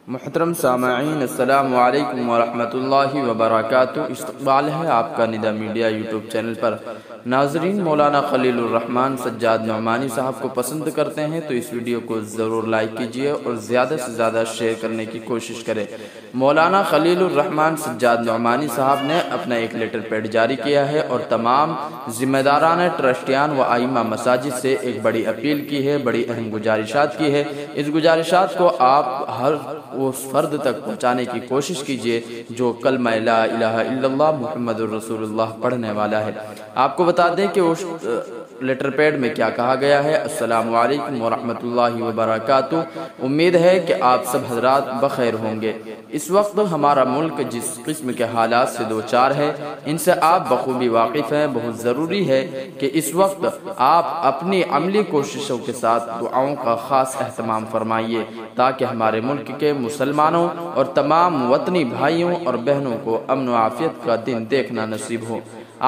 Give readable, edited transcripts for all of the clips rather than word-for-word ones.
محترم سامعین، السلام علیکم ورحمۃ اللہ وبرکاتہ۔ استقبال ہے آپ کا ندیٰ میڈیا یوٹیوب چینل پر۔ ناظرین، مولانا خلیل الرحمان سجاد نعمانی صاحب کو پسند کرتے ہیں تو اس ویڈیو کو ضرور لائک کیجئے اور زیادہ سے زیادہ شیئر کرنے کی کوشش کریں۔ مولانا خلیل الرحمان سجاد نعمانی صاحب نے اپنا ایک لیٹر پیڈ جاری کیا ہے اور تمام ذمہ داران ٹرسٹیان و ائمہ مساجد سے ایک بڑی اپیل کی ہے، بڑی اہم گزارشات کی ہے۔ اس گزارشات کو آپ ہر اس فرد تک پہنچانے کی کوشش کیجئے جو کلمہ لا الہ الا اللہ محمد الرسول اللہ پڑھنے والا ہے۔ آپ کو بتا دیں کہ اس لیٹر پیڈ میں کیا کہا گیا ہے۔ السلام علیکم ورحمۃ اللہ وبرکاتہ۔ امید ہے کہ آپ سب حضرات بخیر ہوں گے۔ اس وقت ہمارا ملک جس قسم کے حالات سے دوچار ہے، ان سے آپ بخوبی واقف ہیں۔ بہت ضروری ہے کہ اس وقت آپ اپنی عملی کوششوں کے ساتھ دعاؤں کا خاص اہتمام فرمائیے تاکہ ہمارے ملک کے مسلمانوں اور تمام وطنی بھائیوں اور بہنوں کو امن و عافیت کا دن دیکھنا نصیب ہو،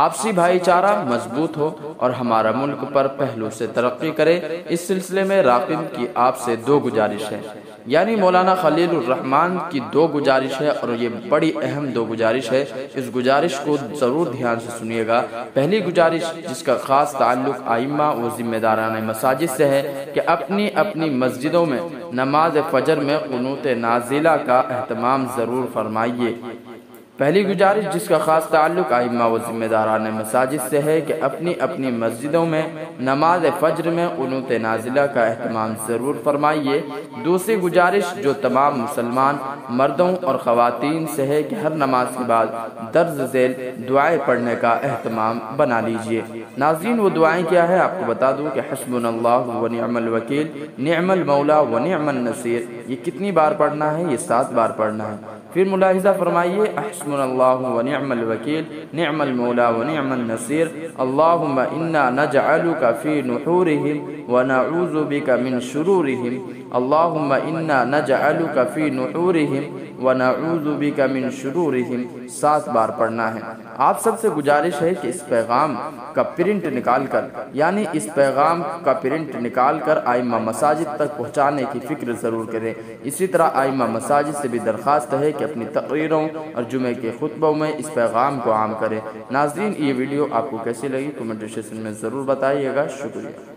آپسی بھائی چارہ مضبوط ہو اور ہمارا ملک پر پہلو سے ترقی کرے۔ اس سلسلے میں راقب کی آپ سے دو گزارش ہے، یعنی مولانا خلیل الرحمان کی دو گزارش ہے اور یہ بڑی اہم دو گزارش ہے۔ اس گزارش کو ضرور دھیان سے سنیے گا۔ پہلی گزارش جس کا خاص تعلق ائمہ و ذمہ داران مساجد سے ہے کہ اپنی اپنی مسجدوں میں نماز فجر میں قنوت نازلہ کا اہتمام ضرور فرمائیے۔ پہلی گزارش جس کا خاص تعلق ائمہ و ذمہ داران مساجد سے ہے کہ اپنی اپنی مسجدوں میں نماز فجر میں قنوت نازلہ کا اہتمام ضرور فرمائیے۔ دوسری گزارش جو تمام مسلمان مردوں اور خواتین سے ہے کہ ہر نماز کے بعد درج ذیل دعائیں پڑھنے کا اہتمام بنا لیجئے۔ ناظرین، وہ دعائیں کیا ہے آپ کو بتا دوں کہ حسبنا اللہ و نعم الوکیل، نعم المولا و نعم النصیر، یہ کتنی بار پڑھنا ہے؟ یہ 7 بار پڑھنا ہے۔ پھر ملاحظہ فرمائیے، حسبنا اللہ و نعم الوکیل، نعم المولا و نعم النصیر، اللہم انا نجعلک فی نحورہم ونعوذ بک من شرورہم، اللہم انا نجعلک فی نحورہم ونعوذ بک من شرورہم، 7 بار پڑھنا ہے۔ آپ سب سے گزارش ہے کہ اس پیغام کا پرنٹ نکال کر، یعنی اس پیغام کا پرنٹ نکال کر ائمہ مساجد تک پہنچانے کی فکر ضرور کریں۔ اسی طرح ائمہ مساجد سے بھی درخواست ہے کہ اپنی تقریروں اور جمعے کے خطبوں میں اس پیغام کو عام کریں۔ ناظرین، یہ ویڈیو آپ کو کیسی لگی کمنٹ سیکشن میں ضرور بتائیے گا۔ شکریہ۔